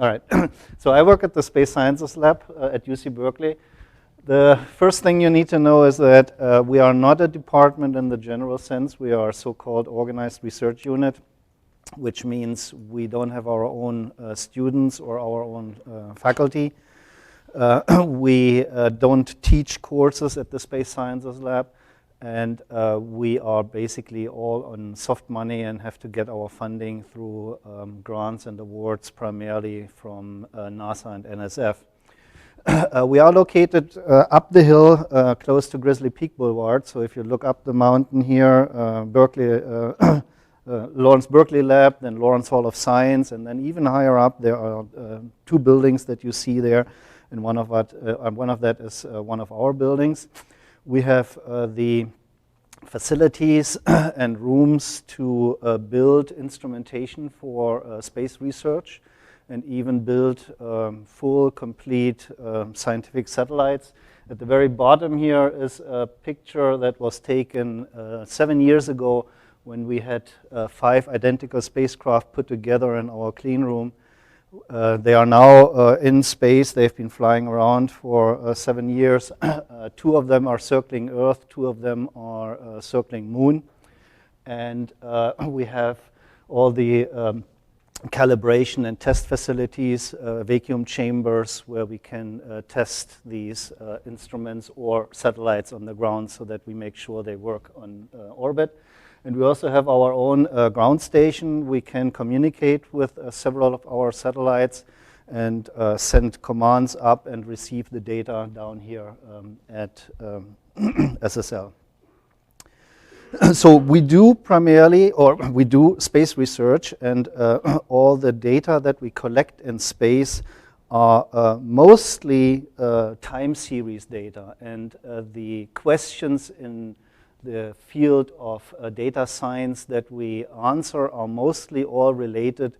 All right. So I work at the Space Sciences Lab at UC Berkeley. The first thing you need to know is that we are not a department in the general sense. We are a so-called organized research unit, which means we don't have our own students or our own faculty. We don't teach courses at the Space Sciences Lab, and we are basically all on soft money and have to get our funding through grants and awards, primarily from NASA and NSF. We are located up the hill, close to Grizzly Peak Boulevard. So if you look up the mountain here, Berkeley, Lawrence Berkeley Lab, then Lawrence Hall of Science, and then even higher up there are two buildings that you see there, and one of that is one of our buildings. We have the facilities and rooms to build instrumentation for space research, and even build full, complete scientific satellites. At the very bottom here is a picture that was taken 7 years ago when we had 5 identical spacecraft put together in our clean room. They are now in space. They've been flying around for 7 years. 2 of them are circling Earth, 2 of them are circling Moon. And we have all the calibration and test facilities, vacuum chambers where we can test these instruments or satellites on the ground so that we make sure they work on orbit. And we also have our own ground station. We can communicate with several of our satellites and send commands up and receive the data down here at SSL. So we do primarily, or we do space research, and all the data that we collect in space are mostly time series data. And the questions in the field of data science that we answer are mostly all related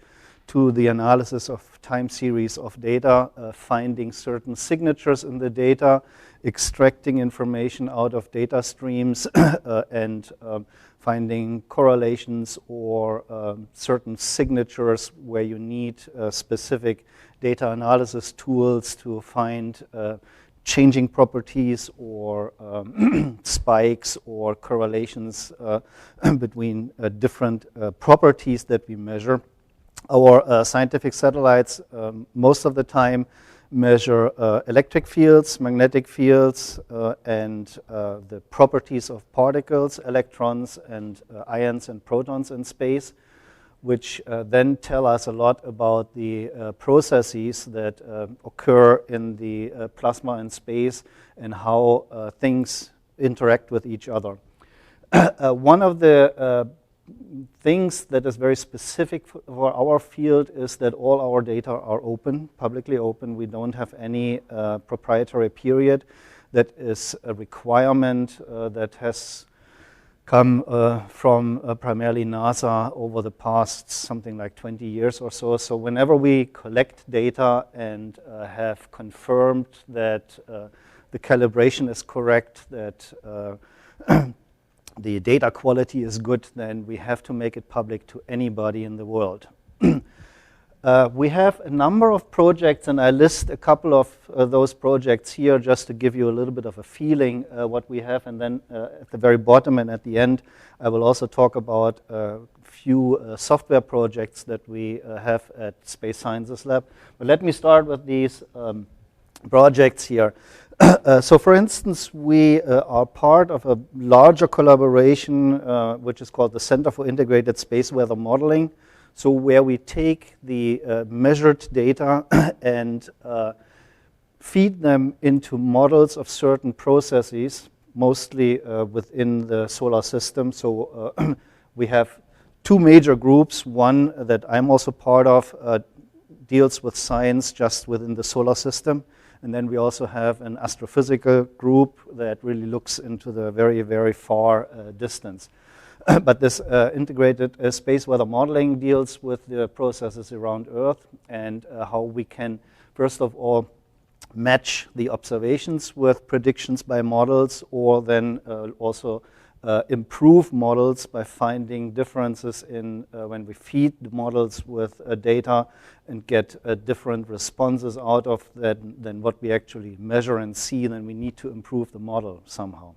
to the analysis of time series of data, finding certain signatures in the data, extracting information out of data streams, and finding correlations or certain signatures where you need specific data analysis tools to find changing properties or spikes or correlations between different properties that we measure. Our scientific satellites most of the time measure electric fields, magnetic fields, and the properties of particles, electrons, and ions and protons in space, which then tell us a lot about the processes that occur in the plasma in space and how things interact with each other. One of the things that is very specific for our field is that all our data are open, publicly open. We don't have any proprietary period. That is a requirement that has come from primarily NASA over the past something like 20 years or so. So whenever we collect data and have confirmed that the calibration is correct, that the data quality is good, then we have to make it public to anybody in the world. We have a number of projects, and I list a couple of those projects here just to give you a little bit of a feeling what we have, and then at the very bottom and at the end I will also talk about a few software projects that we have at Space Sciences Lab. But let me start with these projects here. So for instance, we are part of a larger collaboration which is called the Center for Integrated Space Weather Modeling. So where we take the measured data and feed them into models of certain processes, mostly within the solar system. So we have 2 major groups. One that I'm also part of deals with science just within the solar system. And then we also have an astrophysical group that really looks into the very, very far distance. But this integrated space weather modeling deals with the processes around Earth and how we can, first of all, match the observations with predictions by models, or then also improve models by finding differences in when we feed the models with data and get different responses out of that than what we actually measure and see, then we need to improve the model somehow.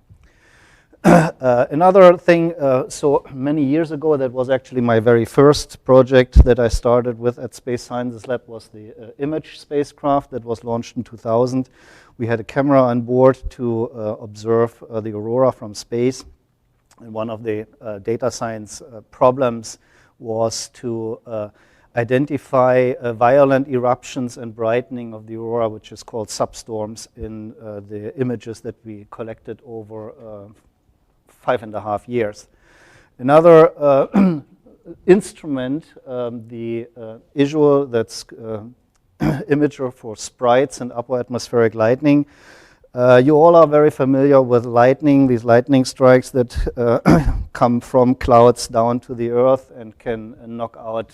Another thing, so many years ago, that was actually my very first project that I started with at Space Sciences Lab, was the image spacecraft that was launched in 2000. We had a camera on board to observe the aurora from space. And one of the data science problems was to identify violent eruptions and brightening of the aurora, which is called substorms, in the images that we collected over 5.5 years. Another instrument, the ISUL, that's imager for sprites and upper atmospheric lightning. You all are very familiar with lightning, these lightning strikes that come from clouds down to the earth and can knock out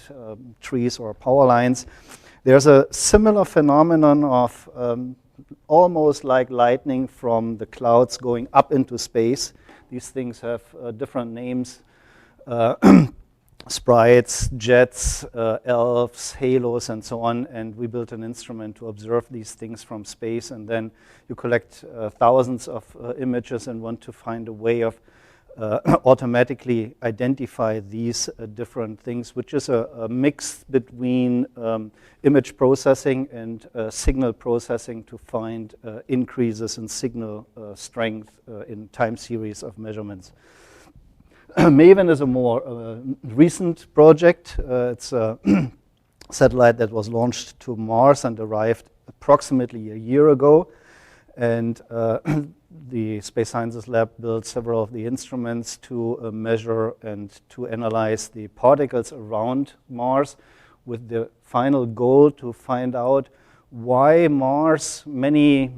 trees or power lines. There's a similar phenomenon of almost like lightning from the clouds going up into space. These things have different names, sprites, jets, elves, halos, and so on. And we built an instrument to observe these things from space. And then you collect thousands of images and want to find a way of automatically identify these different things, which is a mix between image processing and signal processing to find increases in signal strength in time series of measurements. Maven is a more recent project. It's a satellite that was launched to Mars and arrived approximately a year ago. And the Space Sciences Lab built several of the instruments to measure and to analyze the particles around Mars, with the final goal to find out why Mars many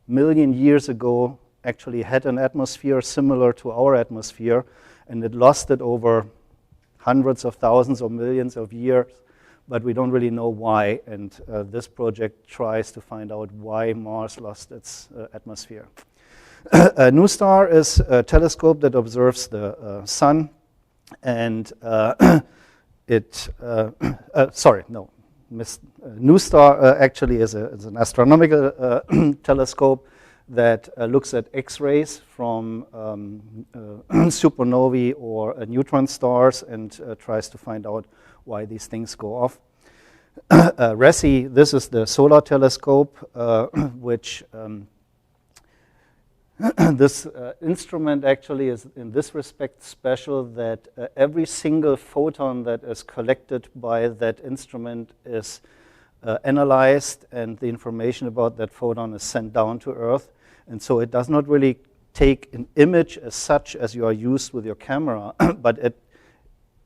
million years ago actually had an atmosphere similar to our atmosphere, and it lost it over hundreds of thousands or millions of years, but we don't really know why. And this project tries to find out why Mars lost its atmosphere. NuSTAR is a telescope that observes the sun, and NuSTAR actually is an astronomical telescope that looks at X-rays from supernovae or neutron stars and tries to find out why these things go off. RESI, this is the solar telescope, which this instrument actually is in this respect special, that every single photon that is collected by that instrument is analyzed, and the information about that photon is sent down to Earth. And so it does not really take an image as such as you are used with your camera, but it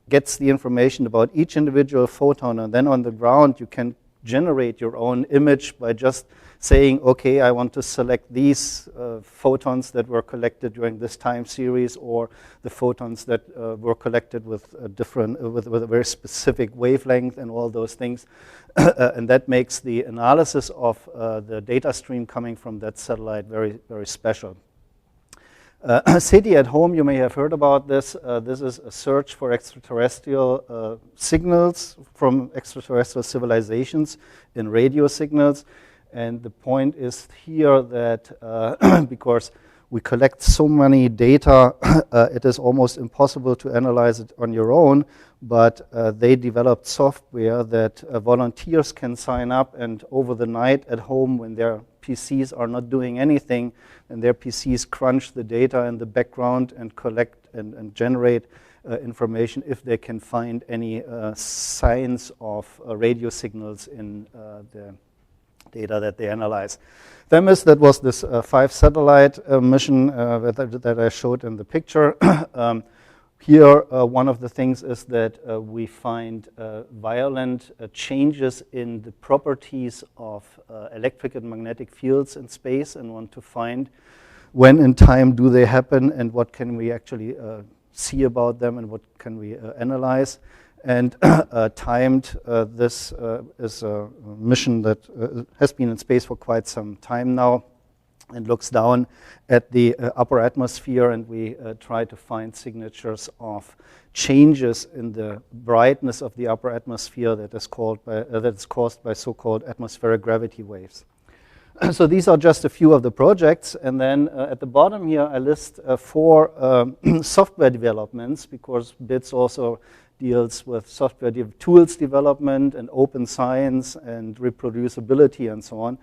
gets the information about each individual photon, and then on the ground you can generate your own image by just saying, okay, I want to select these photons that were collected during this time series, or the photons that were collected with a different, with a very specific wavelength and all those things. And that makes the analysis of the data stream coming from that satellite very, very special. SETI at home, you may have heard about this. This is a search for extraterrestrial signals from extraterrestrial civilizations in radio signals. And the point is here that because we collect so many data, it is almost impossible to analyze it on your own, but they developed software that volunteers can sign up, and over the night at home when their PCs are not doing anything, and their PCs crunch the data in the background and collect and generate information if they can find any signs of radio signals in the data that they analyze. THEMIS, that was this 5-satellite mission that I showed in the picture. Here, one of the things is that we find violent changes in the properties of electric and magnetic fields in space, and want to find when in time do they happen, and what can we actually see about them, and what can we analyze. And timed, this is a mission that has been in space for quite some time now. and looks down at the upper atmosphere, and we try to find signatures of changes in the brightness of the upper atmosphere that is caused by so-called atmospheric gravity waves. So these are just a few of the projects, and then at the bottom here I list 4 software developments, because BITS also deals with software tools development and open science and reproducibility and so on.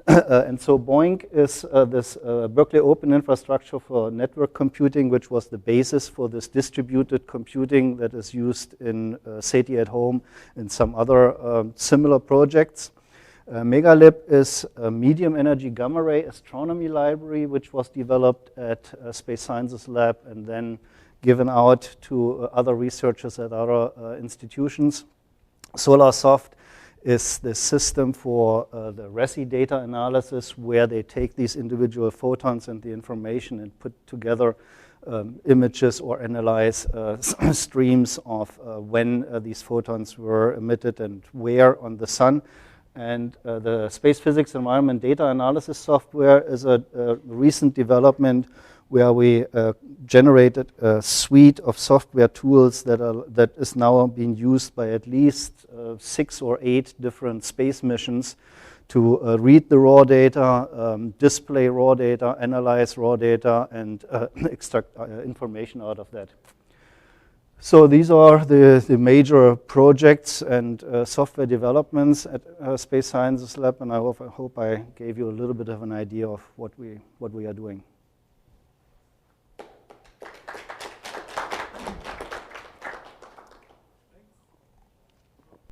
And so BOINC is this Berkeley Open Infrastructure for Network Computing, which was the basis for this distributed computing that is used in SETI at Home and some other similar projects. Megalib is a medium energy gamma ray astronomy library, which was developed at Space Sciences Lab and then given out to other researchers at other institutions. Solarsoft is the system for the RESI data analysis, where they take these individual photons and the information and put together images or analyze streams of when these photons were emitted and where on the sun. And the Space Physics Environment Data Analysis software is a recent development where we generated a suite of software tools that is now being used by at least 6 or 8 different space missions to read the raw data, display raw data, analyze raw data, and extract information out of that. So these are the major projects and software developments at Space Sciences Lab, and I hope I gave you a little bit of an idea of what we are doing.